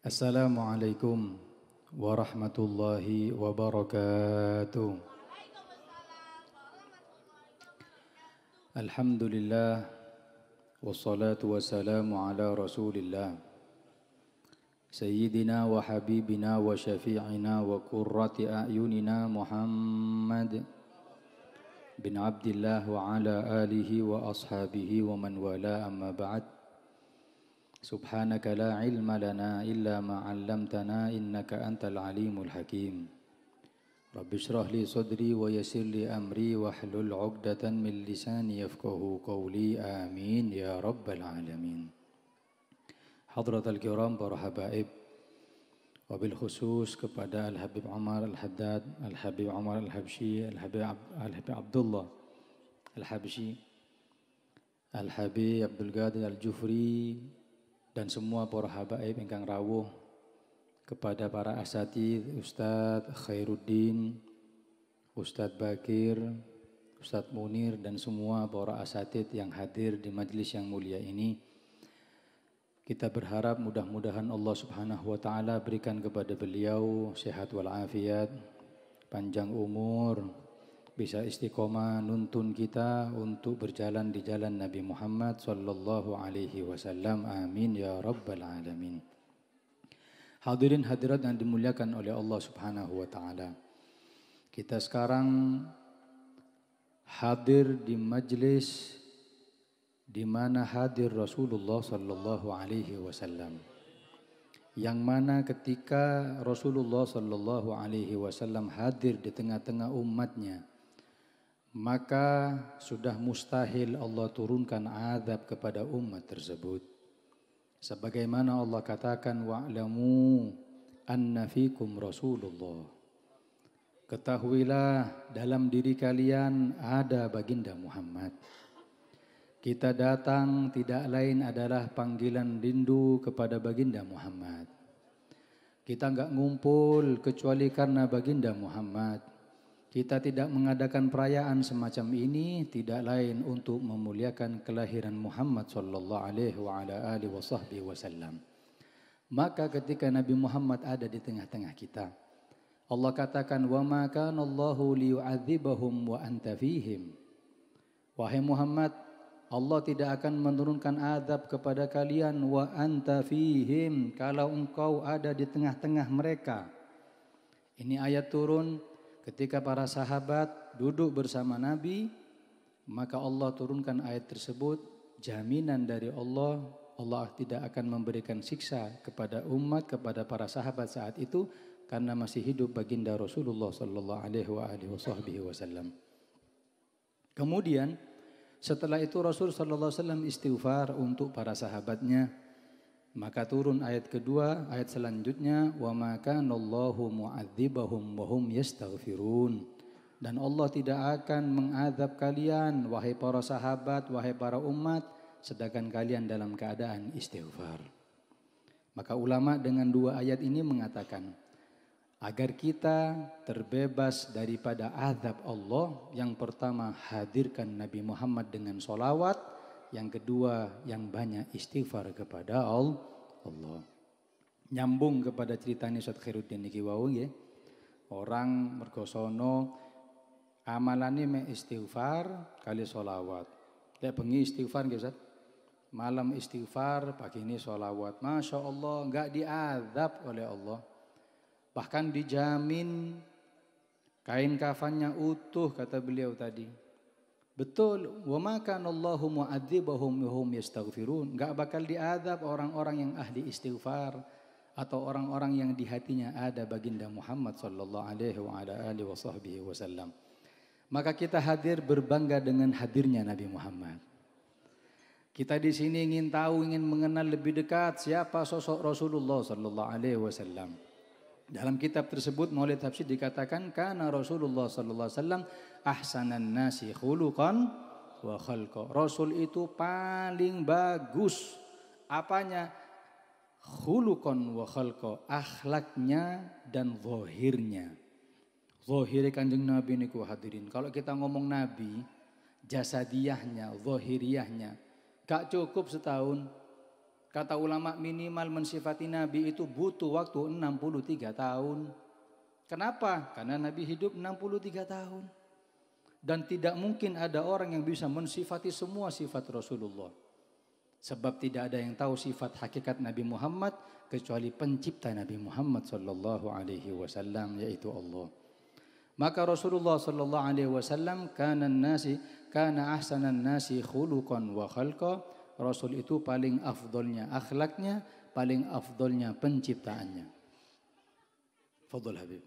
Assalamualaikum warahmatullahi wabarakatuh. Alhamdulillah wassalatu wassalamu ala Rasulillah Sayyidina wa habibina wa syafi'ina wa qurrati a'yunina Muhammad bin Abdillah wa ala alihi wa ashabihi wa man wala amma ba'd. Subhanaka la ilma lana illa ma 'allamtana innaka antal alimul hakim. Rabbi shrah li sadri wa yassir li amri wahlul 'uqdatan min lisani yafqahu qawli. Amin ya rabbal alamin. Hadratal kiram para habaib, wabil khusus kepada Al-Habib Umar Al-Haddad, Al-Habib Umar Al-Habsyi, Al-Habib Abdullah Al-Habsyi, Al-Habib Abdul Qadir Al-Jufri, dan semua para habaib ingkang rawuh, kepada para asatidz Ustadz Khairuddin, Ustadz Bakir, Ustadz Munir, dan semua para asatidz yang hadir di majelis yang mulia ini. Kita berharap mudah-mudahan Allah Subhanahu wa taala berikan kepada beliau sehat walafiat, panjang umur, bisa istiqomah nuntun kita untuk berjalan di jalan Nabi Muhammad sallallahu alaihi wasallam. Amin ya rabbal alamin. Hadirin hadirat yang dimuliakan oleh Allah Subhanahu wa taala. Kita sekarang hadir di majlis di mana hadir Rasulullah sallallahu alaihi wasallam. Yang mana ketika Rasulullah sallallahu alaihi wasallam hadir di tengah-tengah umatnya, maka sudah mustahil Allah turunkan azab kepada umat tersebut. Sebagaimana Allah katakan, wa'lamu anna fikum Rasulullah. Ketahuilah dalam diri kalian ada baginda Muhammad. Kita datang tidak lain adalah panggilan rindu kepada baginda Muhammad. Kita enggak ngumpul kecuali karena baginda Muhammad. Kita tidak mengadakan perayaan semacam ini tidak lain untuk memuliakan kelahiran Muhammad sallallahu alaihi wa ala alihi wasallam. Maka ketika Nabi Muhammad ada di tengah-tengah kita, Allah katakan, wa ma kana Allahu liyu'adzibahum wa anta fihim. Wahai Muhammad, Allah tidak akan menurunkan azab kepada kalian wa anta fihim, kalau engkau ada di tengah-tengah mereka. Ini ayat turun ketika para sahabat duduk bersama Nabi, maka Allah turunkan ayat tersebut, jaminan dari Allah, Allah tidak akan memberikan siksa kepada umat, kepada para sahabat saat itu, karena masih hidup baginda Rasulullah sallallahu alaihi wasallam. Kemudian setelah itu Rasul sallallahu alaihi wasallam istighfar untuk para sahabatnya. Maka turun ayat kedua, ayat selanjutnya, wa ma kana Allahu mu'adzibahum wa hum yastaghfirun. Dan Allah tidak akan mengazab kalian wahai para sahabat, wahai para umat, sedangkan kalian dalam keadaan istighfar. Maka ulama dengan dua ayat ini mengatakan, agar kita terbebas daripada azab Allah, yang pertama hadirkan Nabi Muhammad dengan sholawat, yang kedua yang banyak istighfar kepada Allah. Nyambung kepada ceritanya Ustaz Khairuddin niki wau nggih. Orang mergosono amalane mek istighfar kali sholawat. Lek bengi istighfar nggih Ustaz. Malam istighfar, pagi ini sholawat. Masya Allah, enggak diazab oleh Allah. Bahkan dijamin kain kafannya utuh, kata beliau tadi. Betul, wa ma kana Allahu mu'adzibahum wa hum yastaghfirun. Enggak bakal diazab orang-orang yang ahli istighfar atau orang-orang yang di hatinya ada baginda Muhammad sallallahu alaihi wa ala alihi wasallam. Maka kita hadir berbangga dengan hadirnya Nabi Muhammad. Kita di sini ingin tahu, ingin mengenal lebih dekat siapa sosok Rasulullah sallallahu alaihi wasallam. Dalam kitab tersebut Maulid Tafsir dikatakan, kana Rasulullah sallallahu alaihi wasallam ahsanan nasi khuluqan wa khalqa. Rasul itu paling bagus apanya? Khuluqan wa khalqa, akhlaknya dan zahirnya. Zahir Kanjeng Nabi niku hadirin. Kalau kita ngomong Nabi, jasadiyahnya, zahiriyahnya, gak cukup setahun. Kata ulama minimal mensifati Nabi itu butuh waktu 63 tahun. Kenapa? Karena Nabi hidup 63 tahun. Dan tidak mungkin ada orang yang bisa mensifati semua sifat Rasulullah. Sebab tidak ada yang tahu sifat hakikat Nabi Muhammad kecuali pencipta Nabi Muhammad sallallahu alaihi wasallam, yaitu Allah. Maka Rasulullah sallallahu alaihi wasallam kana ahsanan nasi khuluqan wa khalqa. Rasul itu paling afdolnya akhlaknya, paling afdolnya penciptaannya. Fadhil Habib.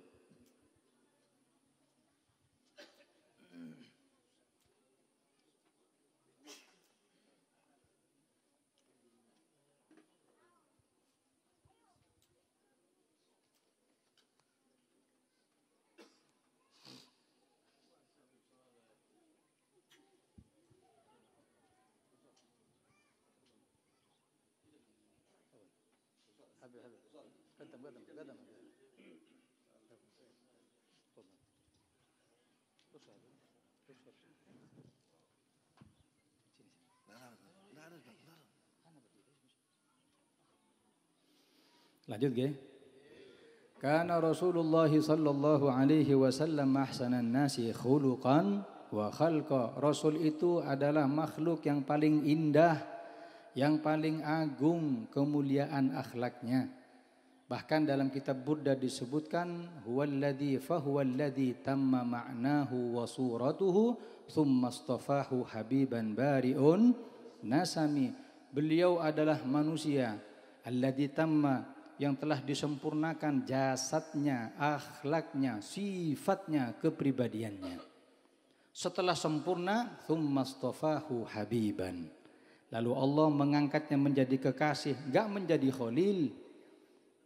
Lanjut ge. Kana Rasulullah sallallahu alaihi wasallam ahsanan nasi khuluqan wa khalqa. Rasul itu adalah makhluk yang paling indah, yang paling agung kemuliaan akhlaknya. Bahkan dalam kitab Burda disebutkan huwallazi fahuwallazi tamma ma'nahu wa suratuhu thumma astafahu habiban bari'un nasami. Beliau adalah manusia alladzi tamma, yang telah disempurnakan jasadnya, akhlaknya, sifatnya, kepribadiannya. Setelah sempurna, thumma astafahu habiban. Lalu Allah mengangkatnya menjadi kekasih, enggak menjadi khalil.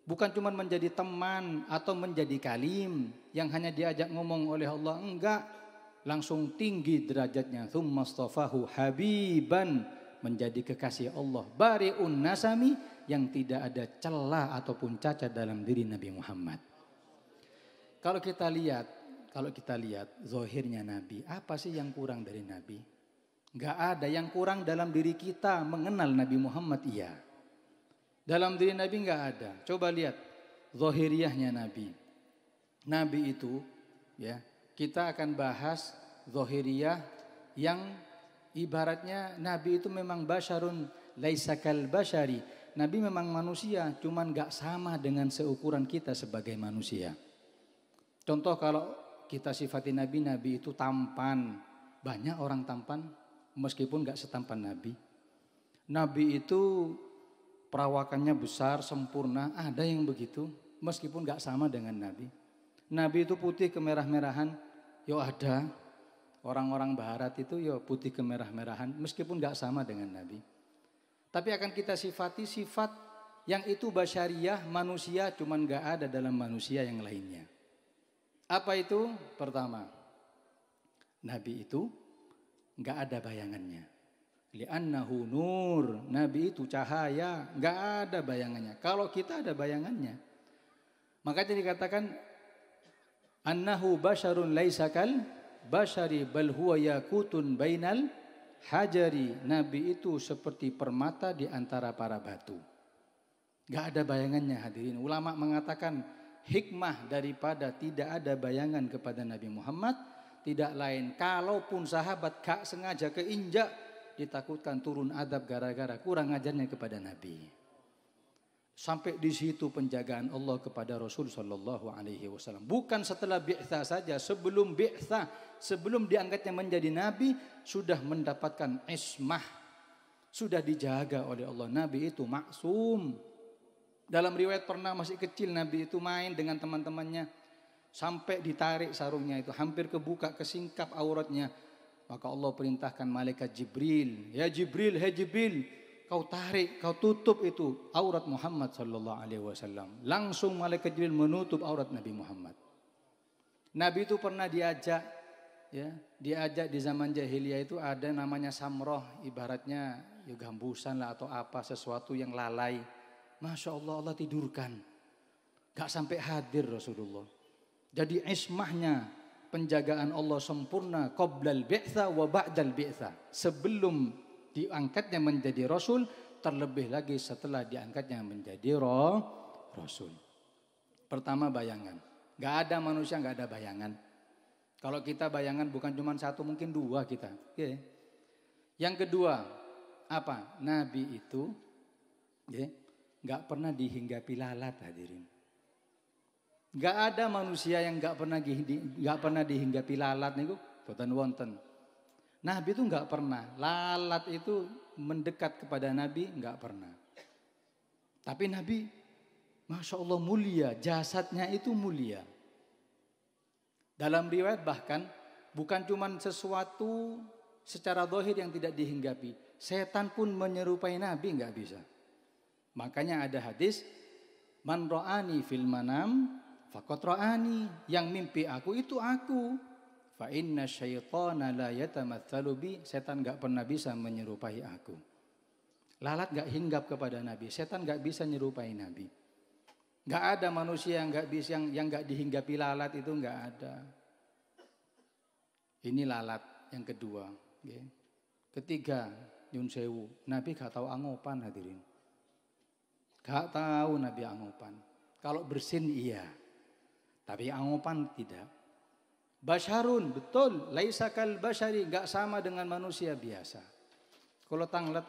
Bukan cuma menjadi teman atau menjadi kalim yang hanya diajak ngomong oleh Allah, enggak. Langsung tinggi derajatnya. Thumma astafahu habiban, menjadi kekasih Allah. Bari'un nasami, yang tidak ada celah ataupun cacat dalam diri Nabi Muhammad. Kalau kita lihat zahirnya Nabi, apa sih yang kurang dari Nabi? Enggak ada yang kurang dalam diri kita mengenal Nabi Muhammad, iya. Dalam diri Nabi enggak ada. Coba lihat zahiriyahnya Nabi. Nabi itu, ya, kita akan bahas zahiriyah yang ibaratnya Nabi itu memang basyarun laisa kal basyari. Nabi memang manusia, cuman enggak sama dengan seukuran kita sebagai manusia. Contoh kalau kita sifati Nabi, Nabi itu tampan. Banyak orang tampan meskipun enggak setampan Nabi. Nabi itu perawakannya besar, sempurna, ada yang begitu meskipun enggak sama dengan Nabi. Nabi itu putih kemerah-merahan, yo ada. Orang-orang barat itu yo putih kemerah-merahan meskipun enggak sama dengan Nabi. Tapi akan kita sifati sifat yang itu basyariah, manusia, cuman enggak ada dalam manusia yang lainnya. Apa itu? Pertama, Nabi itu enggak ada bayangannya. Li'annahu nur, Nabi itu cahaya, enggak ada bayangannya. Kalau kita ada bayangannya. Makanya dikatakan annahu basyarun laisa kal basyari bal huwa yakutun bainal hajari. Nabi itu seperti permata di antara para batu. Enggak ada bayangannya, hadirin. Ulama mengatakan hikmah daripada tidak ada bayangan kepada Nabi Muhammad tidak lain, kalaupun sahabat gak sengaja keinjak, ditakutkan turun adab gara-gara kurang ajarnya kepada Nabi. Sampai di situ penjagaan Allah kepada Rasul sallallahu alaihi wasallam. Bukan setelah bi'tsah saja, sebelum bi'tsah, sebelum diangkatnya menjadi nabi sudah mendapatkan ismah, sudah dijaga oleh Allah. Nabi itu maksum. Dalam riwayat pernah masih kecil Nabi itu main dengan teman-temannya sampai ditarik sarungnya itu hampir kebuka, kesingkap auratnya. Maka Allah perintahkan malaikat Jibril, ya Jibril, hei Jibril, kau tarik, kau tutup itu aurat Muhammad sallallahu alaihi wasallam. Langsung malaikat Jibril menutup aurat Nabi Muhammad. Nabi itu pernah diajak, ya, diajak di zaman jahiliyah itu ada namanya samroh, ibaratnya ya gambusan lah atau apa, sesuatu yang lalai. Masya Allah, Allah tidurkan, gak sampai hadir Rasulullah. Jadi ismahnya, penjagaan Allah sempurna qoblal bi'tsa wa ba'dal bi'tsa. Sebelum diangkatnya menjadi Rasul terlebih lagi setelah diangkatnya menjadi Rasul. Pertama bayangan. Gak ada manusia gak ada bayangan. Kalau kita bayangan bukan cuma satu, mungkin dua kita. Okay. Yang kedua, apa? Nabi itu gak pernah dihinggapi lalat, hadirin. Gak ada manusia yang gak pernah dihinggapi lalat niku, boten wonten. Nabi itu gak pernah. Lalat itu mendekat kepada Nabi gak pernah. Tapi Nabi, Masya Allah mulia, jasadnya itu mulia. Dalam riwayat bahkan bukan cuma sesuatu secara zahir yang tidak dihinggapi. Setan pun menyerupai Nabi gak bisa. Makanya ada hadis, man ra'ani fil manam faqad ra'ani, yang mimpi aku itu aku. Fa inna syaitana la yatamatsalu bi, setan enggak pernah bisa menyerupai aku. Lalat enggak hinggap kepada Nabi, setan enggak bisa menyerupai Nabi. Enggak ada manusia yang enggak bisa yang enggak dihinggapi lalat, itu enggak ada. Ini lalat yang kedua, okay. Ketiga, nyun sewu, Nabi enggak tahu angopan, hadirin. Enggak tahu Nabi angopan. Kalau bersin iya, tapi angopan tidak. Basyarun, betul, laisa kal basyari, enggak sama dengan manusia biasa. Kalau tanglet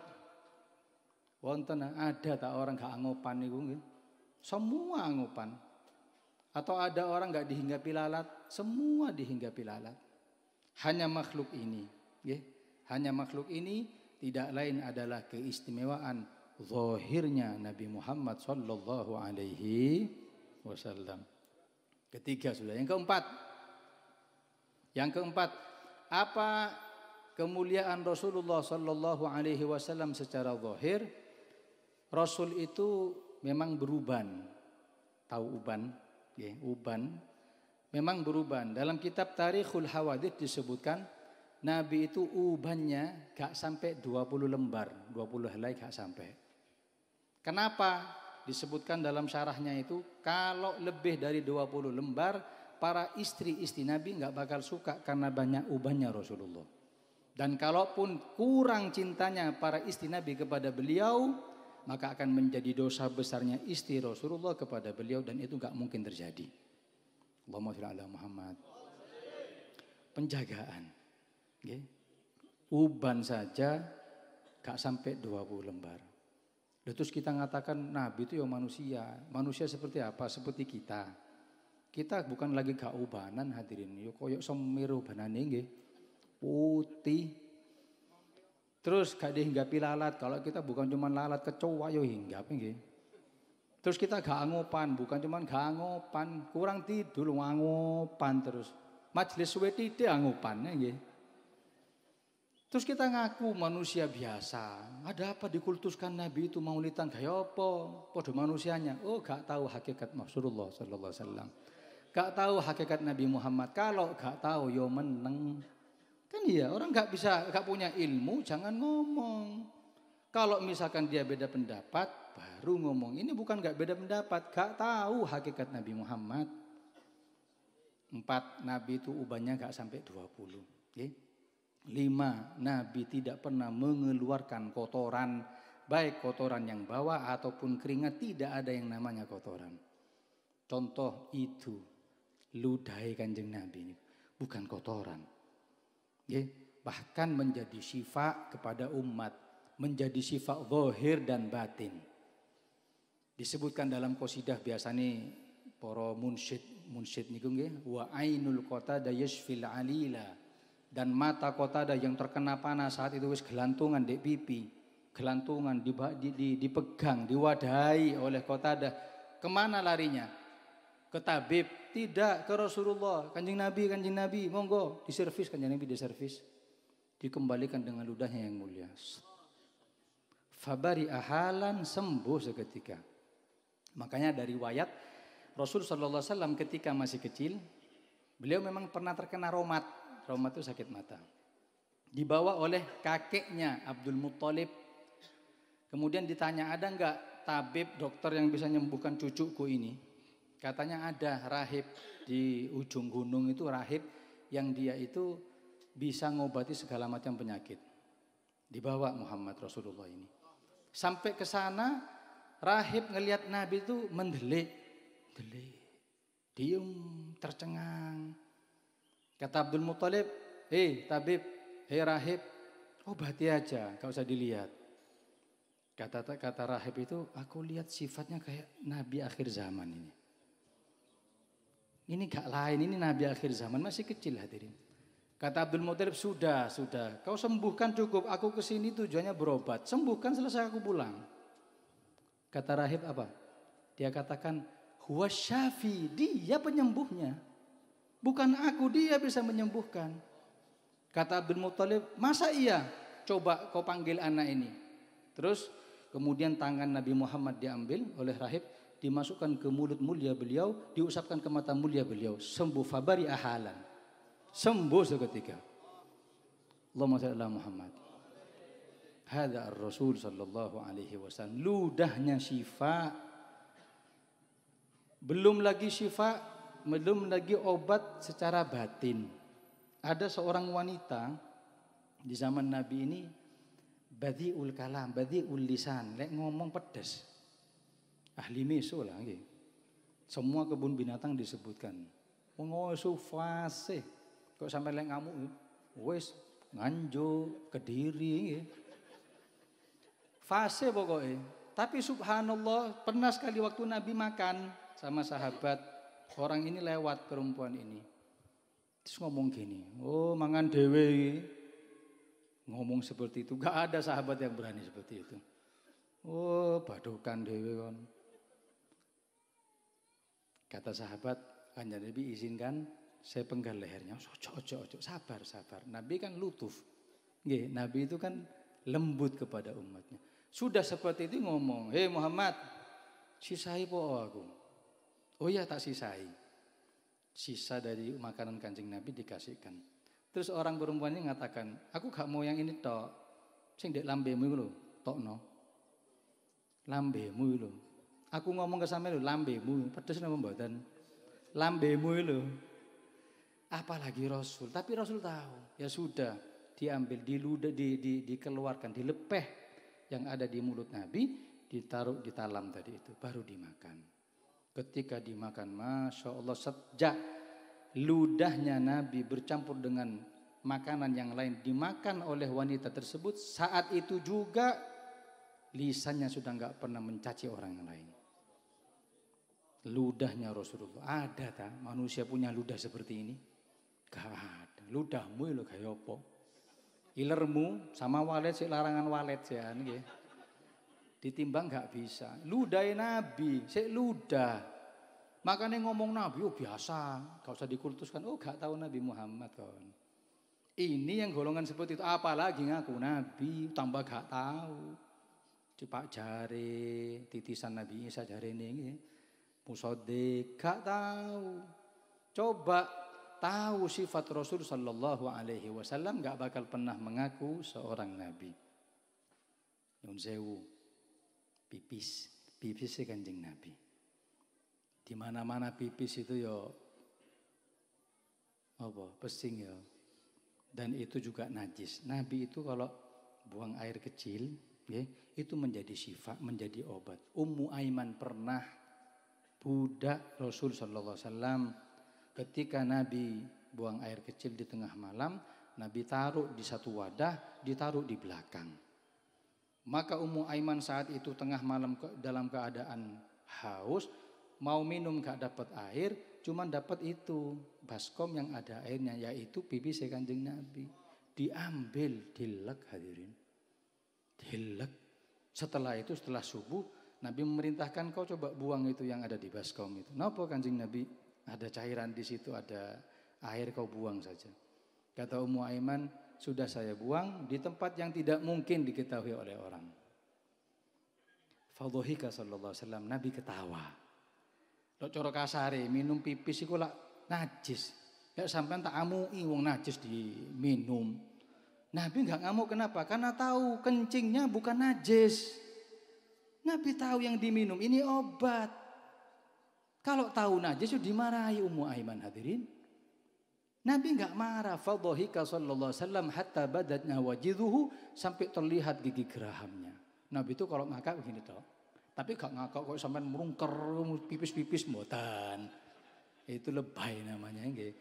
wonten ada tak orang gak angopan niku nggih? Semua angopan. Atau ada orang enggak dihinggapi lalat? Semua dihinggapi lalat. Hanya makhluk ini, nggih. Hanya makhluk ini tidak lain adalah keistimewaan zahirnya Nabi Muhammad sallallahu alaihi wasallam. Ketiga sudah. Yang keempat, apa kemuliaan Rasulullah sallallahu alaihi wasallam secara zahir? Rasul itu memang beruban. Tahu uban? Ya, uban. Memang beruban. Dalam kitab Tarikhul Hawadits disebutkan Nabi itu ubannya gak sampai 20 lembar, 20 helai gak sampai. Kenapa? Disebutkan dalam syarahnya itu kalau lebih dari 20 lembar para istri-istri Nabi enggak bakal suka karena banyak ubannya Rasulullah. Dan kalaupun kurang cintanya para istri Nabi kepada beliau, maka akan menjadi dosa besarnya istri Rasulullah kepada beliau, dan itu enggak mungkin terjadi. Allahumma shalli ala Muhammad. Penjagaan. Okay. Uban saja enggak sampai 20 lembar. Terus kita mengatakan Nabi itu ya manusia. Manusia seperti apa? Seperti kita. Kita bukan lagi gak ubanan, hadirin. Yo koyok semir ubanane nggih. Putih. Terus gak dihinggapi lalat. Kalau kita bukan cuma lalat kecoa yo hinggap nggih. Terus kita gak angopan, bukan cuma gak angopan, kurang tidur angopan terus. Majelis suwe titik angopan nggih. Terus kita ngaku manusia biasa. Ada apa dikultuskan Nabi itu maulidan gaya apa? Padha manusianya. Oh, gak tahu hakikat Rasulullah sallallahu alaihi wasallam. Gak tahu hakikat Nabi Muhammad. Kalau gak tahu yo meneng. Kan iya, orang gak punya ilmu jangan ngomong. Kalau misalkan dia beda pendapat baru ngomong. Ini bukan gak beda pendapat, gak tahu hakikat Nabi Muhammad. 4, Nabi itu ubannya gak sampai 20. Okay? 5, Nabi tidak pernah mengeluarkan kotoran, baik kotoran yang bawah ataupun keringat, tidak ada yang namanya kotoran. Contoh itu ludahi Kanjeng Nabi ini bukan kotoran. Ya, bahkan menjadi syifa kepada umat, menjadi syifa zahir dan batin. Disebutkan dalam qasidah biasanya para munsyid niku nggih, wa ainul qatada yashfil alila. Dan mata Qatadah yang terkena panas saat itu wis gelantungan di pipi, gelantungan dipegang, diwadahi oleh Qatadah. Kemana larinya? Ke tabib? Tidak, ke Rasulullah. Kanjeng Nabi, monggo diservis. Kanjeng Nabi diservis, dikembalikan dengan ludahnya yang mulia. Fabari ahalan, sembuh seketika. Makanya dari riwayat Rasul sallallahu alaihi wasallam ketika masih kecil, beliau memang pernah terkena romat. Romat itu sakit mata. Dibawa oleh kakeknya Abdul Muttalib. Kemudian ditanya, ada enggak tabib dokter yang bisa menyembuhkan cucuku ini? Katanya ada, rahib di ujung gunung itu, rahib yang dia itu bisa ngobati segala macam penyakit. Dibawa Muhammad Rasulullah ini. Sampai ke sana, rahib ngelihat Nabi itu mendelik, diem, tercengang. Kata Abdul Muthalib, hei tabib, hei rahib, obati aja, gak usah dilihat. Kata rahib itu, aku lihat sifatnya kayak Nabi akhir zaman ini. Ini gak lain, ini Nabi akhir zaman, masih kecil hadirin. Kata Abdul Muthalib, sudah, kau sembuhkan cukup, aku kesini tujuannya berobat. Sembuhkan, selesai aku pulang. Kata rahib apa? Dia katakan, huwa syafi, dia penyembuhnya. Bukan aku, dia bisa menyembuhkan. Kata Abdul Muthalib, masa iya? Coba kau panggil anak ini. Terus kemudian tangan Nabi Muhammad diambil oleh rahib, dimasukkan ke mulut mulia beliau, diusapkan ke mata mulia beliau. Sembuh, fabari ahalan. Sembuh seketika. Allahumma shalli ala Muhammad. Hadza ar-Rasul sallallahu alaihi wasallam. Ludahnya syifa. Belum lagi syifa, belum lagi obat secara batin. Ada seorang wanita di zaman Nabi ini badiul kalam, badiul lisan, lek ngomong pedes. Ahli meso lah nggih. Semua kebun binatang disebutkan. Mengoso fase. Kok sampai lek ngamuk wis Nganjuk, Kediri nggih. Fase pokoknya. Tapi subhanallah, pernah sekali waktu Nabi makan sama sahabat, orang ini lewat, perempuan ini. Terus ngomong gini, oh mangan dewe. Ngomong seperti itu, gak ada sahabat yang berani seperti itu. Oh badukan dewe kon. Kata sahabat, kanjeng Nabi izinkan saya penggal lehernya. Ojo, sabar. Nabi kan lutuf. Nggih, Nabi itu kan lembut kepada umatnya. Sudah seperti itu ngomong, hei Muhammad, sisai po aku. Oh iya tak sisai. Sisa dari makanan Kanjeng Nabi dikasihkan. Terus orang perempuan ini mengatakan, aku gak mau yang ini tok. Sing ndek lambemu iku lho, tokno. Lambemu lho. Aku ngomong ke sampe lho, lambemu, pedes napa mboten? Lambemu lho. Apalagi Rasul, tapi Rasul tahu. Ya sudah, diambil, diludah, dikeluarkan, dilepeh yang ada di mulut Nabi, ditaruh di talam tadi itu, baru dimakan. Ketika dimakan, Masya Allah, sejak ludahnya Nabi bercampur dengan makanan yang lain dimakan oleh wanita tersebut, saat itu juga lisannya sudah enggak pernah mencaci orang lain. Ludahnya Rasulullah. Ada tak manusia punya ludah seperti ini? Gak ada. Ludahmu lho kaya apa? Ilermu sama walet sik larangan walet ya nggih. Ditimbang gak bisa. Ludah Nabi, sik ludah. Makanya ngomong Nabi oh biasa, gak usah dikultuskan. Oh gak tahu Nabi Muhammad kon. Ini yang golongan seperti itu, apalagi ngaku Nabi, tambah gak tahu. Cepak jare, titisan Nabi Isa jare niki. Musodik gak tahu. Coba tahu sifat Rasul sallallahu alaihi wasallam, gak bakal pernah mengaku seorang nabi. Nyun sewu. Pipis Kanjeng Nabi. Di mana-mana pipis itu ya apa? Pesing ya. Dan itu juga najis. Nabi itu kalau buang air kecil, ya, itu menjadi syifa, menjadi obat. Ummu Aiman pernah budak Rasul sallallahu alaihi wasallam. Ketika Nabi buang air kecil di tengah malam, Nabi taruh di satu wadah, ditaruh di belakang. Maka Ummu Aiman saat itu tengah malam dalam keadaan haus, mau minum gak dapat air, cuman dapat itu baskom yang ada airnya, yaitu pipis Kanjeng Nabi. Diambil, dilek hadirin. Dilek. Setelah itu, setelah subuh, Nabi memerintahkan kau coba buang itu yang ada di baskom itu. Napa Kanjeng Nabi? Ada cairan di situ, ada air, kau buang saja. Kata Ummu Aiman, sudah saya buang di tempat yang tidak mungkin diketahui oleh orang. Fadhahika sallallahu alaihi wasallam, Nabi ketawa. Lok cara kasare minum pipis iku lak najis. Lek sampean tak amui wong najis diminum. Nabi enggak ngamuk, kenapa? Karena tahu kencingnya bukan najis. Nabi tahu yang diminum ini obat. Kalau tahu najis sudah dimarahi Ummu Aiman hadirin. Nabi enggak marah. Fadhahika sallallahu alaihi wasallam hatta badatna wajiduhu, sampai terlihat gigi gerahamnya. Nabi itu kalau ngakak begini toh. Tapi gak ngakak kok sampean merungker pipis-pipis mboten. Itu lebay namanya nggih.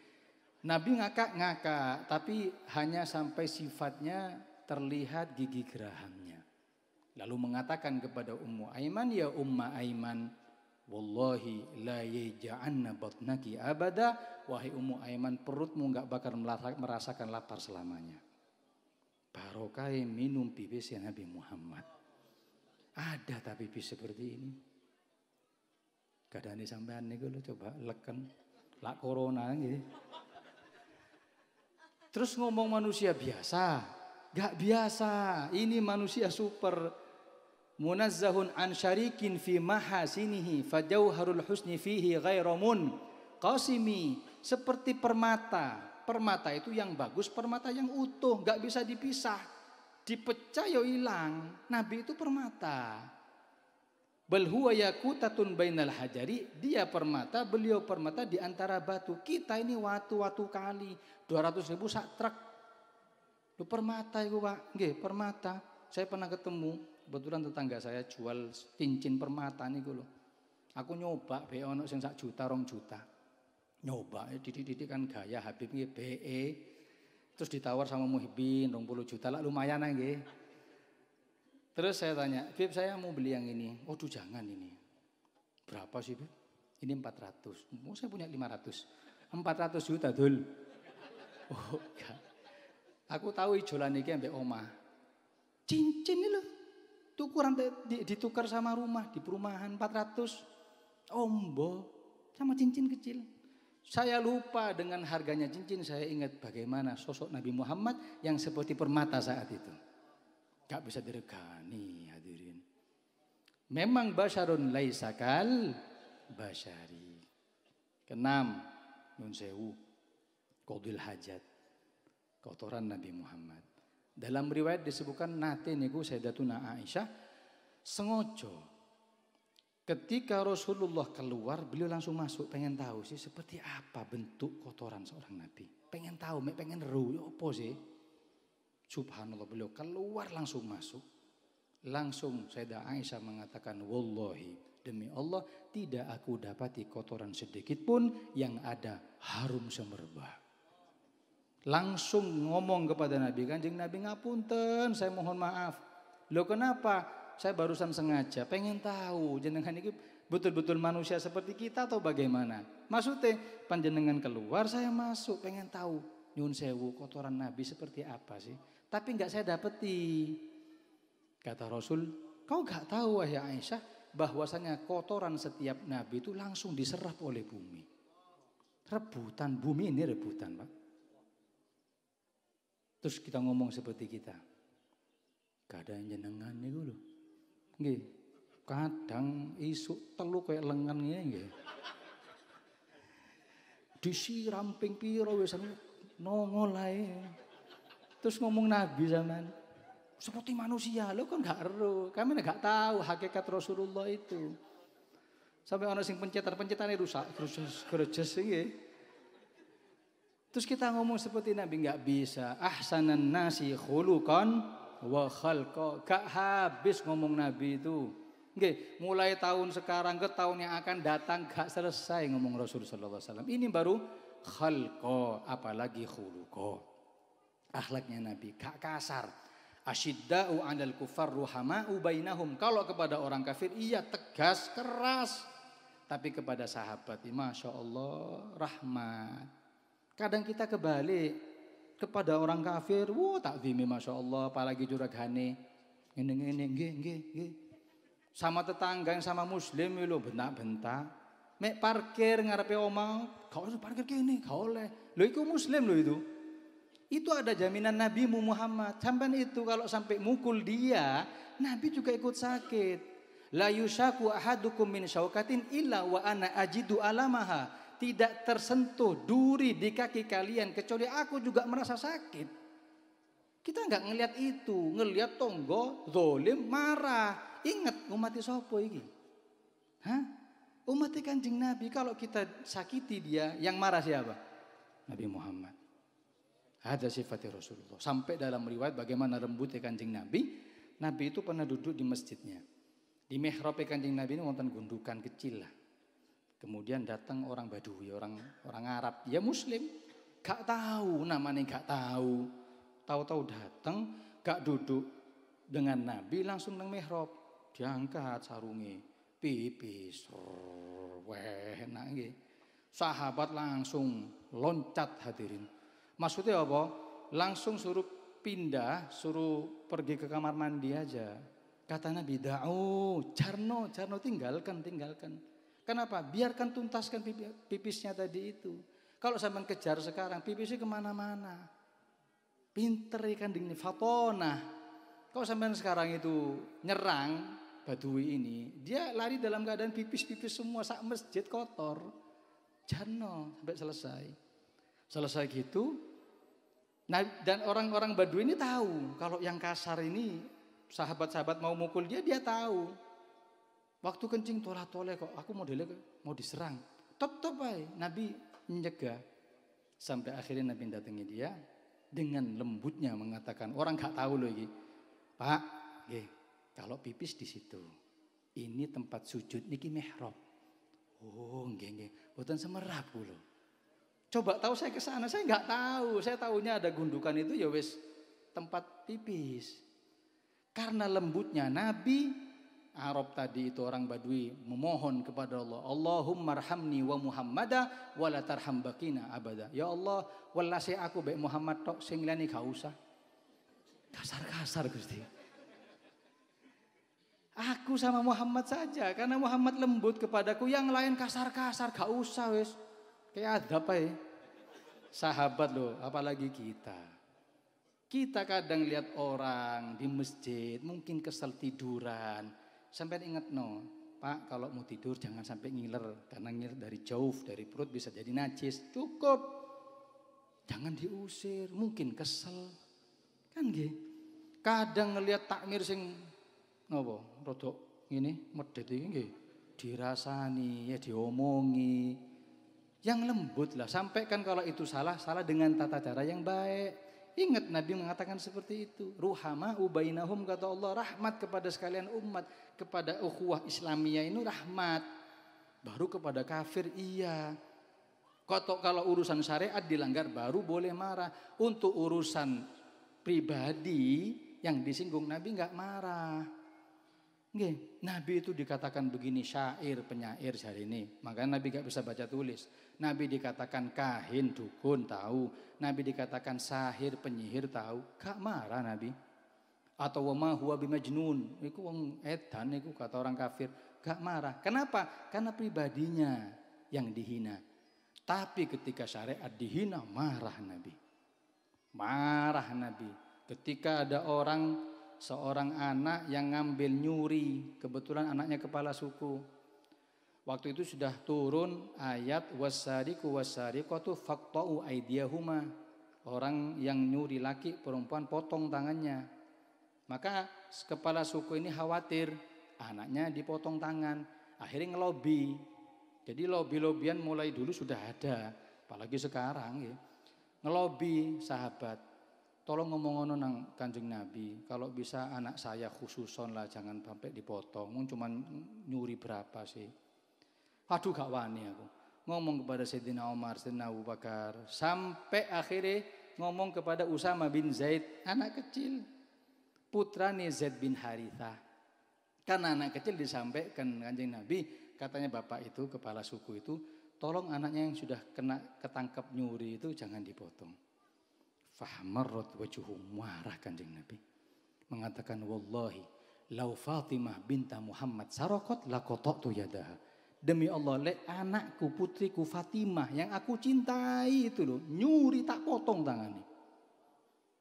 Nabi ngakak, tapi hanya sampai sifatnya terlihat gigi gerahamnya. Lalu mengatakan kepada Ummu Aiman, ya Umma Aiman, wallahi la yaj'anna batnaki abada. Wahai Ummu Aiman, perutmu enggak bakal merasakan lapar selamanya. Barokah minum pipis Nabi Muhammad. Ada tapi pipis seperti ini. Kadang sampean niku lho coba leken lak corona gitu. Terus ngomong manusia biasa, gak biasa. Ini manusia super. Munazzahun an syarikin fi mahasinihi fajauharul husni fihi ghairamun qasimi. Seperti permata. Permata itu yang bagus, permata yang utuh, gak bisa dipisah. Dipecah ya hilang. Nabi itu permata. Bal huwa yaqutatun bainal hajari, dia permata, beliau permata di antara batu. Kita ini watu-watu kali 200.000 sak truk. Lu permata itu Pak, nggih, permata. Saya pernah ketemu, kebetulan tetangga saya jual cincin permata niku lho. Aku nyoba be ono sing 1 juta 2 juta. Nyoba didik-didik kan gaya Habib nggih BE. Terus ditawar sama Muhyiddin 20 juta lah lumayan nggih. Terus saya tanya, Bib saya mau beli yang ini. Oh jangan ini. Berapa sih Bib? Ini 400. Oh saya punya 500. 400 juta dul. Oh enggak. Aku tahu ijolan iki ambek omah. Cincin ini loh. Tukuran ditukar sama rumah di perumahan 400. Ombo sama cincin kecil. Saya lupa dengan harganya cincin, saya ingat bagaimana sosok Nabi Muhammad yang seperti permata saat itu. Gak bisa diregani hadirin. Memang basyarun laisa kal basyari. Keenam, nun sewu, qadil hajat. Kotoran Nabi Muhammad. Dalam riwayat disebutkan nate niku Sayyidatuna Aisyah sengojo. Ketika Rasulullah keluar, beliau langsung masuk, pengen tahu sih seperti apa bentuk kotoran seorang Nabi. Pengen tahu, pengen ru, apa sih? Subhanallah, beliau keluar langsung masuk. Langsung Sayyidah Aisyah mengatakan, wallahi demi Allah tidak aku dapati kotoran sedikit pun yang ada harum semerbak. Langsung ngomong kepada Nabi, Kanjeng Nabi ngapunten, saya mohon maaf. Loh kenapa? Saya barusan sengaja pengen tahu jenengan ini betul-betul manusia seperti kita atau bagaimana. Maksudnya panjenengan keluar saya masuk pengen tahu nyun sewu kotoran Nabi seperti apa sih. Tapi enggak saya dapeti. Kata Rasul, kau enggak tahu wahai Aisyah bahwasanya kotoran setiap Nabi itu langsung diserap oleh bumi. Rebutan, bumi ini rebutan Pak. Terus kita ngomong seperti kita. Kadang jenengan nih dulu. Nggih, kadang isuk telu kayak lengan nggih. Disiram ping pira wis nongol ae. Terus ngomong Nabi zaman seperti manusia, lo kan gak ero. Kami gak tahu hakikat Rasulullah itu. Sampai orang sing pencetan-pencetane rusak, gerejes nggih. Terus kita ngomong seperti Nabi gak bisa. Ahsanan nasi khuluqan wa khalqa. Gak habis ngomong Nabi itu. Nggih, mulai tahun sekarang ke tahun yang akan datang gak selesai ngomong Rasul sallallahu alaihi wasallam. Ini baru khalqa, apalagi khuluqa. Akhlaknya Nabi gak kasar. Asyidda'u 'alal kuffar ruhama'u bainahum. Kalau kepada orang kafir iya tegas, keras. Tapi kepada sahabat, Masya Allah, rahmat. Kadang kita kebalik. Kepada orang kafir, takzimi Masya Allah, apalagi juragane. Ini, nggih. Sama tetangga yang sama muslim, lo bentak-bentak. Mek parkir ngarepe omah, kau harus parkir kene, kau oleh. Lo itu muslim lo itu. Itu ada jaminan Nabi Muhammad. Sampai itu kalau sampai mukul dia, Nabi juga ikut sakit. La yushaku ahadukum min syaukatin illa wa ana ajidu alamaha. Tidak tersentuh duri di kaki kalian kecuali aku juga merasa sakit. Kita enggak ngelihat itu, ngelihat tonggo zalim marah. Ingat umat sapa iki? Hah? Umat Kanjeng Nabi, kalau kita sakiti dia, yang marah siapa? Nabi Muhammad. Ada sifat Rasulullah. Sampai dalam riwayat bagaimana rembutnya Kanjeng Nabi, Nabi itu pernah duduk di masjidnya. Di mihrab Kanjeng Nabi ini wonten gundukan kecil lah. Kemudian datang orang Badui, orang Arab, ya Muslim, gak tahu namanya, gak tahu. Tahu-tahu datang, gak duduk dengan Nabi, langsung nang mihrab, diangkat sarunge, pipis, weh, enak nggih. Sahabat langsung loncat hadirin. Maksudnya apa? Langsung suruh pindah, suruh pergi ke kamar mandi aja. Kata Nabi, da'u, jarno, tinggalkan. Kenapa? Biarkan tuntaskan pipisnya tadi itu. Kalau sampean kejar sekarang, pipisnya kemana-mana. Pinter ikan ini, fatonah. Kalau sampean sekarang itu nyerang Badui ini, dia lari dalam keadaan pipis-pipis semua, sak masjid kotor. Jarno sampai selesai. Selesai gitu, nah, dan orang-orang Badui ini tahu kalau yang kasar ini sahabat-sahabat mau mukul dia tahu. Waktu kencing tolah-toleh kok, aku modelnya mau diserang. Top aja, Nabi mencegah. Sampai akhirnya Nabi datangi dia dengan lembutnya mengatakan, orang gak tahu loh ini, Pak, kalau pipis di situ, ini tempat sujud niki mihrab. Oh, nggih, boten semerap loh. Coba tahu saya ke sana, saya nggak tahu. Saya tahunya ada gundukan itu ya wis tempat pipis. Karena lembutnya Nabi Arab tadi itu orang Badui memohon kepada Allah, Allahumma arhamni wa Muhammada wa la tarham baqina abada. Ya Allah, welase aku baik Muhammad tok, sing liyane gak usah. Kasar-kasar Gusti. Aku sama Muhammad saja, karena Muhammad lembut kepadaku, yang lain kasar-kasar gak usah wis. Kayak adab ae. Sahabat loh, apalagi kita. Kita kadang lihat orang di masjid mungkin kesel tiduran. Sampai ingat Pak, kalau mau tidur jangan sampai ngiler, karena ngiler dari jauh dari perut bisa jadi najis. Cukup, jangan diusir, mungkin kesel, kan nggih. Kadang ngelihat takmir sing rodok ngene medhit iki nggih, dirasani ya diomongi, yang lembut lah. Sampaikan kalau itu salah dengan tata cara yang baik. Ingat Nabi mengatakan seperti itu. Ruhama ubainahum, kata Allah, rahmat kepada sekalian umat. Kepada ukhuwah Islamiyah ini rahmat. Baru kepada kafir iya. Kalau urusan syariat dilanggar baru boleh marah. Untuk urusan pribadi yang disinggung Nabi nggak marah. Nggih, Nabi itu dikatakan begini, syair, penyair hari ini. Makanya Nabi gak bisa baca tulis. Nabi dikatakan kahin, dukun, tahu. Nabi dikatakan sahir, penyihir, tahu. Gak marah Nabi. Atau wama huwa bimajnun. Itu wong edan, itu kata orang kafir. Gak marah. Kenapa? Karena pribadinya yang dihina. Tapi ketika syariat dihina, marah Nabi. Marah Nabi. Ketika ada seorang anak yang ngambil nyuri, kebetulan anaknya kepala suku. Waktu itu sudah turun ayat wasariqu wasariqatu faqta'u aydiyahuma. Orang yang nyuri laki perempuan potong tangannya. Maka kepala suku ini khawatir anaknya dipotong tangan. Akhirnya ngelobi. Jadi lobi-lobian mulai dulu sudah ada, apalagi sekarang ya. Ngelobi sahabat. Tolong ngomong nang Kanjeng Nabi, kalau bisa anak saya khususon lah, jangan sampai dipotong. Cuman nyuri berapa sih? Aduh gak wani aku. Ngomong kepada Sayyidina Umar, Sayyidina Abu Bakar, sampai akhirnya ngomong kepada Usama bin Zaid, anak kecil, putrane Zaid bin Harithah. Karena anak kecil disampaikan Kanjeng Nabi, katanya bapak itu, kepala suku itu, tolong anaknya yang sudah ketangkap nyuri itu jangan dipotong. Fahmarrat wajuhu, marah Kanjeng Nabi. Mengatakan wallahi lau Fatimah binta Muhammad saraqat laqata'tu yadaha. Demi Allah, anakku, putriku Fatimah yang aku cintai itu loh, nyuri tak potong tangannya.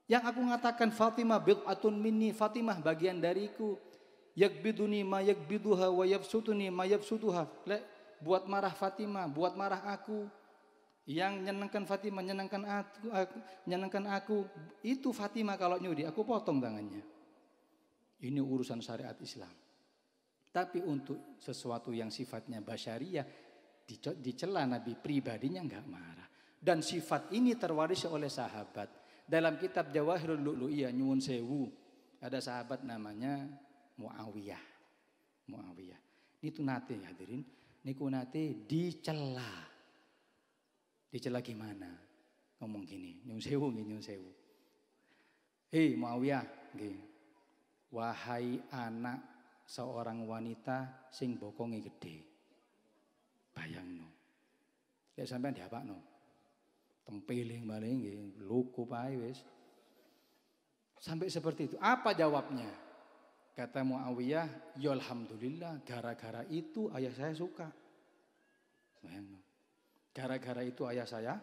Yang aku mengatakan Fatimah bid'atun minni, Fatimah bagian dariku. Yakbiduni ma yakbiduha wa yabsutuni ma yabsutuha. Buat marah Fatimah, buat marah aku. Yang nyenangkan Fatimah, nyenangkan aku, itu Fatimah kalau nyuri, aku potong tangannya. Ini urusan syariat Islam. Tapi untuk sesuatu yang sifatnya basyariah, dicela Nabi, pribadinya enggak marah. Dan sifat ini terwaris oleh sahabat. Dalam kitab Jawahirul Lu'lu'iyah, nyuwun sewu, Ada sahabat namanya Muawiyah. Muawiyah. Itu nate hadirin, niku nate dicela. Dicela gimana? Ngomong gini, nyun sewu nggih, nyun sewu. Hei Muawiyah, nggih. Wahai anak seorang wanita sing bokonge gede. Bayangno. Lek sampean diapakno? Tempeling maling nggih, luku pae wis. Sampai seperti itu. Apa jawabnya? Kata Muawiyah, ya alhamdulillah, gara-gara itu ayah saya suka. Bayangno. Gara-gara itu ayah saya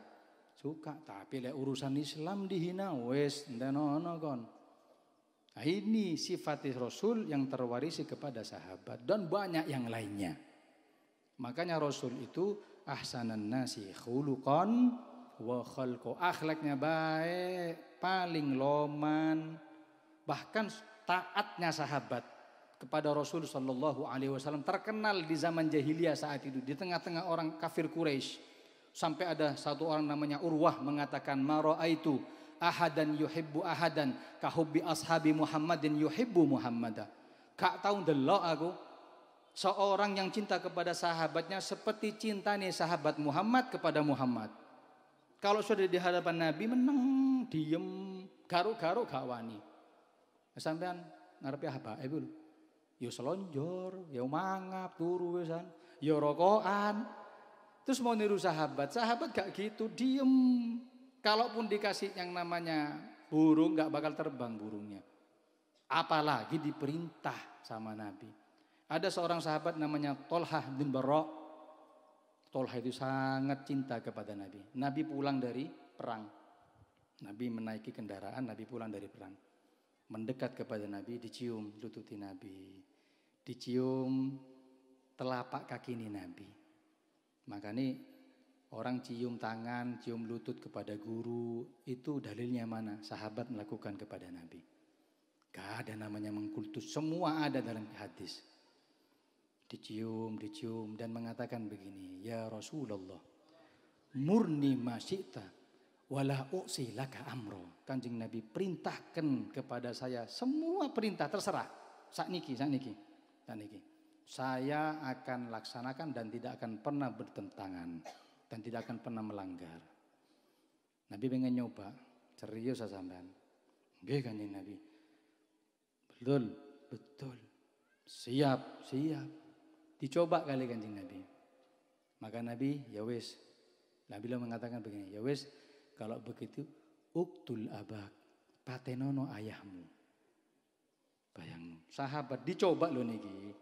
suka. Tapi lek urusan Islam dihina, wis ndenono kon. Nah, ini sifat Rasul yang terwarisi kepada sahabat dan banyak yang lainnya. Makanya Rasul itu ahsanan nasi khuluqan wa khalqu. Akhlaknya baik, paling loman, bahkan taatnya sahabat kepada Rasul sallallahu alaihi wasallam terkenal di zaman jahiliyah saat itu di tengah-tengah orang kafir Quraisy. Sampai ada satu orang namanya Urwah mengatakan ma raaitu ahadan yuhibbu ahadan kahubbi ashabi Muhammadin yuhibbu Muhammada. Kak tahu delok aku seorang yang cinta kepada sahabatnya seperti cintanya sahabat Muhammad kepada Muhammad. Kalau sudah di hadapan Nabi meneng, diem, garuk-garuk gak wani. Sampean ngarepe habae lho. Ya selonjor, ya mangap turu wisan, ya rokokan. Terus mau niru sahabat, sahabat gak gitu, diem. Kalaupun dikasih yang namanya burung gak bakal terbang burungnya. Apalagi diperintah sama Nabi. Ada seorang sahabat namanya Tolhah bin Barra. Tolhah itu sangat cinta kepada Nabi. Nabi pulang dari perang. Nabi menaiki kendaraan, Nabi pulang dari perang. Mendekat kepada Nabi, dicium lututi Nabi. Dicium telapak kaki ini Nabi. Makanya orang cium tangan, cium lutut kepada guru, itu dalilnya mana? Sahabat melakukan kepada Nabi. Gak ada namanya mengkultus, semua ada dalam hadis. Dicium dan mengatakan begini, ya Rasulullah, murni masyita wala u'si laka amro. Kanjeng Nabi perintahkan kepada saya semua perintah terserah. Sakniki. Saya akan laksanakan dan tidak akan pernah bertentangan dan tidak akan pernah melanggar. Nabi pengen nyoba, serius sampean. Nggih Kanjeng Nabi. Betul. Siap. Dicoba kali Kanjeng Nabi. Maka Nabi ya wis. Nabi mengatakan begini, ya wis kalau begitu uktul abak, patenono ayahmu. Bayang, sahabat dicoba loh niki.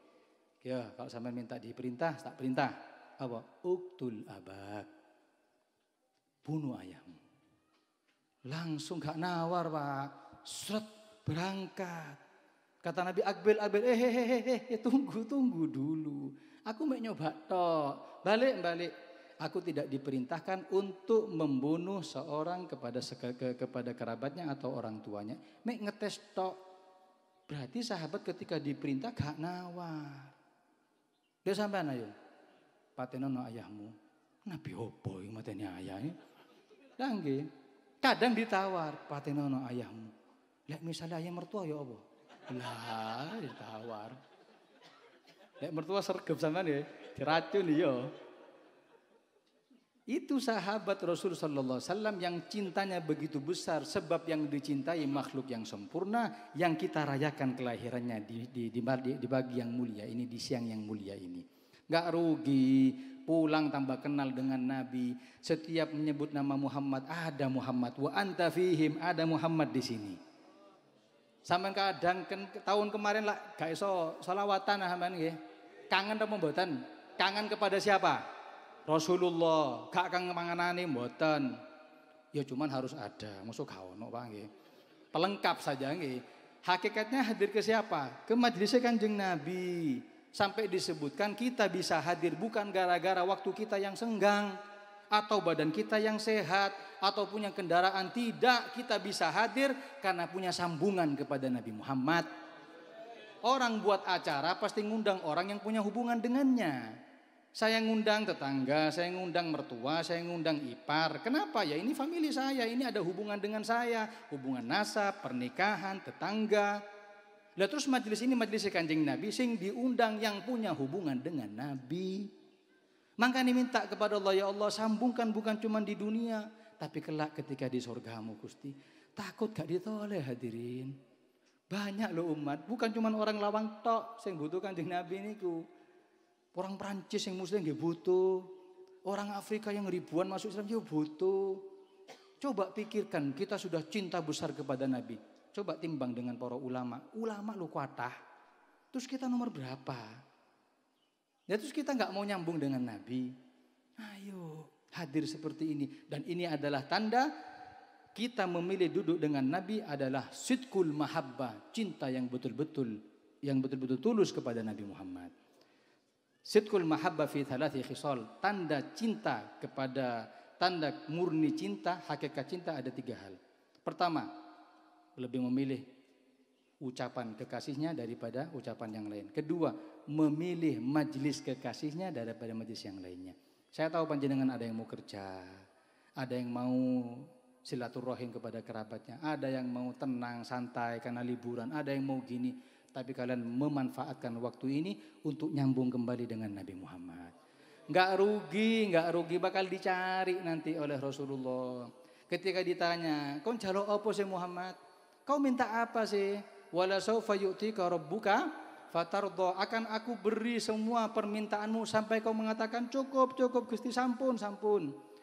Ya, kalau sampai minta diperintah, tak perintah. Apa? Uktul abak. Bunuh ayahmu. Langsung gak nawar, Pak. Sret, berangkat. Kata Nabi Akbil, tunggu dulu. Aku mau nyoba tok. Balik. Aku tidak diperintahkan untuk membunuh seorang kepada kerabatnya atau orang tuanya. Mek ngetes tok. Berarti sahabat ketika diperintah gak nawar. Dia sampean ayo. Patenono ayahmu. Nabi opo yang mateni ayahnya? Lah nggih. Kadang ditawar, patenono ayahmu. Lek misalnya ayah mertua ya apa? Lah ditawar. Lek mertua sergep sampean ya, diracun ya. Itu sahabat Rasul sallallahu alaihi wasallam yang cintanya begitu besar, sebab yang dicintai makhluk yang sempurna yang kita rayakan kelahirannya di pagi yang mulia ini, di siang yang mulia ini. Enggak rugi pulang tambah kenal dengan Nabi. Setiap menyebut nama Muhammad ada Muhammad, wa anta fihim, ada Muhammad di sini. Sampeyan kadang tahun kemarin lah gak iso selawatan sampean nggih. Kangen apa mboten? Kangen kepada siapa? Rasulullah, gak kang manganane mboten. Ya cuman harus ada, mosok gak ono Pak nggih. Pelengkap saja nggih. Hakikatnya hadir ke siapa? Ke majelis Kanjeng Nabi. Sampai disebutkan kita bisa hadir bukan gara-gara waktu kita yang senggang atau badan kita yang sehat atau punya kendaraan, tidak, kita bisa hadir karena punya sambungan kepada Nabi Muhammad. Orang buat acara pasti ngundang orang yang punya hubungan dengannya. Saya ngundang tetangga, saya ngundang mertua, saya ngundang ipar. Kenapa? Ya ini famili saya, ini ada hubungan dengan saya. Hubungan nasab, pernikahan, tetangga. Lah terus majelis ini majelis Kanjeng Nabi sing diundang yang punya hubungan dengan Nabi. Makanya minta kepada Allah, ya Allah sambungkan bukan cuma di dunia, tapi kelak ketika di surgamu Gusti. Takut gak ditoleh hadirin. Banyak loh umat, bukan cuma orang lawang tok sing butuh Kanjeng Nabi niku. Orang Prancis yang muslim nggih butuh. Orang Afrika yang ribuan masuk Islam juga butuh. Coba pikirkan, kita sudah cinta besar kepada Nabi. Coba timbang dengan para ulama. Ulama lu kuatah. Terus kita nomor berapa? Ya terus kita nggak mau nyambung dengan Nabi. Ayo hadir seperti ini. Dan ini adalah tanda kita memilih duduk dengan Nabi adalah sidqul mahabbah. Cinta yang betul-betul tulus kepada Nabi Muhammad. Sidqul mahabbah fi thalathi khisal. Tanda cinta tanda murni cinta, hakikat cinta ada 3 hal. Pertama, lebih memilih ucapan kekasihnya daripada ucapan yang lain. Kedua, memilih majlis kekasihnya daripada majlis yang lainnya. Saya tahu panjenengan ada yang mau kerja, ada yang mau silaturahim kepada kerabatnya, ada yang mau tenang, santai karena liburan, ada yang mau gini. Tapi kalian memanfaatkan waktu ini untuk nyambung kembali dengan Nabi Muhammad. Nggak rugi bakal dicari nanti oleh Rasulullah. Ketika ditanya, kau njaluk apa sih Muhammad? Kau minta apa sih? Wala saufa yu'tika rabbuka fatardha. Akan aku beri semua permintaanmu sampai kau mengatakan cukup Gusti, sampun.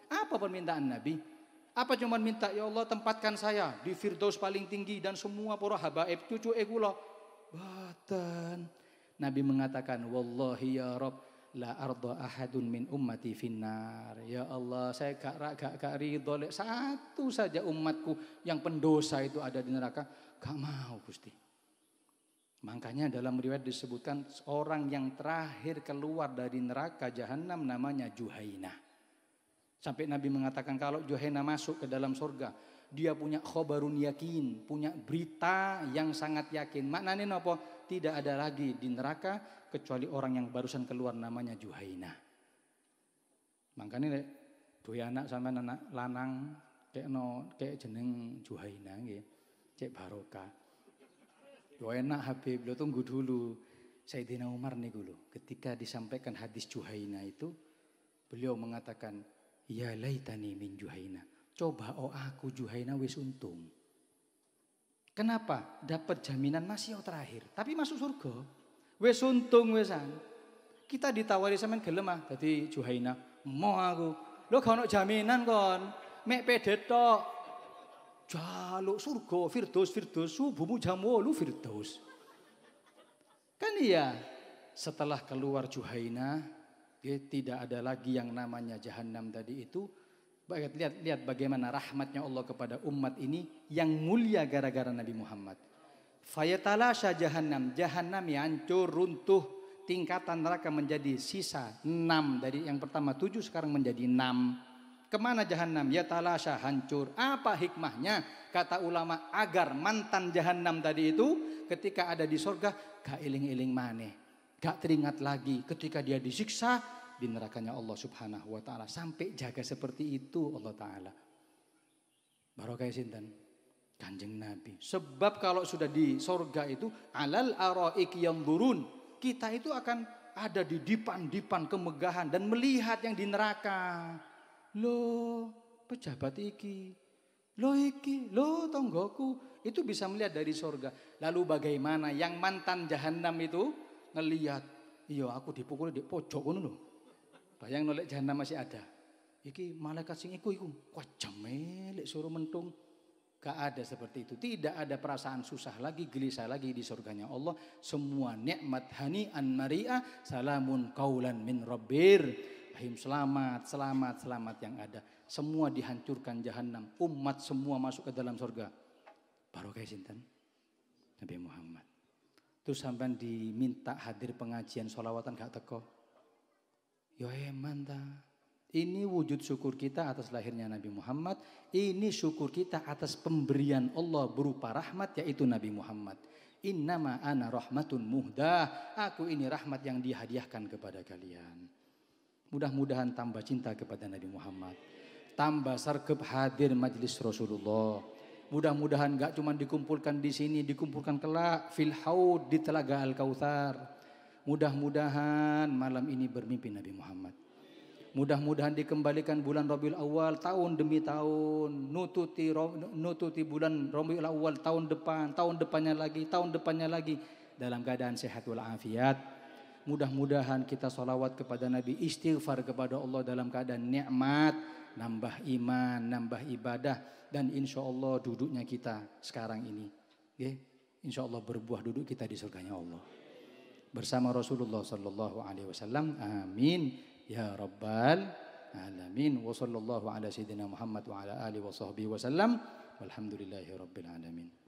Apa permintaan Nabi? Apa cuma minta, ya Allah tempatkan saya di firdaus paling tinggi dan semua para habaib cucu kula. Boten. Nabi mengatakan, wallahi ya Rabb la arda ahadun min ummati finnar. Ya Allah, saya gak ridho lek satu saja umatku yang pendosa itu ada di neraka. Gak mau Gusti. Makanya dalam riwayat disebutkan orang yang terakhir keluar dari neraka jahanam namanya Juhainah. Sampai Nabi mengatakan kalau Juhainah masuk ke dalam surga, dia punya khobarun yakin, punya berita yang sangat yakin. Maknanya apa? Tidak ada lagi di neraka kecuali orang yang barusan keluar namanya Juhainah. Makanya dua anak sama anak lanang kayak jeneng Juhainah nggih. Cek barokah. Yo enak Habib, lo tunggu dulu. Sayyidina Umar niku lho, ketika disampaikan hadis Juhainah itu, beliau mengatakan, "Ya laitani min Juhainah." Coba aku Juhainah wis untung. Kenapa? Dapat jaminan masih terakhir, tapi masuk surga. Wis untung wisan. Kita ditawari sampean gelem dadi Juhainah. Mau aku. Lho gak ono jaminan kon. Mek pede tok. Jaluk surga firdaus subuhmu jam 8 firdaus. Kan iya. Setelah keluar Juhainah, tidak ada lagi yang namanya jahanam tadi itu. Lihat bagaimana rahmatnya Allah kepada umat ini yang mulia gara-gara Nabi Muhammad. Fayatalasha jahannam ya hancur runtuh, tingkatan neraka menjadi sisa 6 dari yang pertama 7 sekarang menjadi 6. Kemana jahannam? Ya talasha hancur. Apa hikmahnya? Kata ulama agar mantan jahannam tadi itu ketika ada di surga gak iling-iling maneh, gak teringat lagi ketika dia disiksa di nerakanya Allah Subhanahu wa taala. Sampai jaga seperti itu Allah taala. Barokah sinten? Kanjeng Nabi. Sebab kalau sudah di surga itu alal araik yanzurun, kita itu akan ada di dipan-dipan kemegahan dan melihat yang di neraka. Loh, pejabat iki. Loh tonggoku. Itu bisa melihat dari surga. Lalu bagaimana yang mantan jahanam itu ngelihat, iya aku dipukul di pojok ngono lho. Bayang nolek jahanam masih ada. Iki malaikat sing iku wajame lek suruh mentung. Gak ada seperti itu. Tidak ada perasaan susah lagi, gelisah lagi di surganya Allah. Semua nikmat hani'an mari'ah, salamun qaulan min rabbir rahim. Selamat yang ada. Semua dihancurkan jahanam. Umat semua masuk ke dalam surga. Barokah sinten? Nabi Muhammad. Terus sampean diminta hadir pengajian sholawatan gak teko. Ya eman ta. Ini wujud syukur kita atas lahirnya Nabi Muhammad. Ini syukur kita atas pemberian Allah berupa rahmat yaitu Nabi Muhammad. Innama ana rahmatun muhdah. Aku ini rahmat yang dihadiahkan kepada kalian. Mudah-mudahan tambah cinta kepada Nabi Muhammad. Tambah sargep hadir majlis Rasulullah. Mudah-mudahan gak cuma dikumpulkan di sini, dikumpulkan kelak fil haud di telaga Al-Kautsar. Mudah-mudahan malam ini bermimpi Nabi Muhammad. Mudah-mudahan dikembalikan bulan Rabiul Awal tahun demi tahun, nututi bulan Rabiul Awal tahun depan, tahun depannya lagi dalam keadaan sehat walafiat. Mudah-mudahan kita salawat kepada Nabi, istighfar kepada Allah dalam keadaan nikmat, nambah iman, nambah ibadah, dan insya Allah duduknya kita sekarang ini, insya Allah berbuah duduk kita di surganya Allah bersama Rasulullah Sallallahu Alaihi Wasallam. Amin ya Rabbal Alamin. Wa sallallahu ala sayyidina Muhammad wa ala alihi wa sahbihi wasallam. Walhamdulillahi Rabbil Alamin.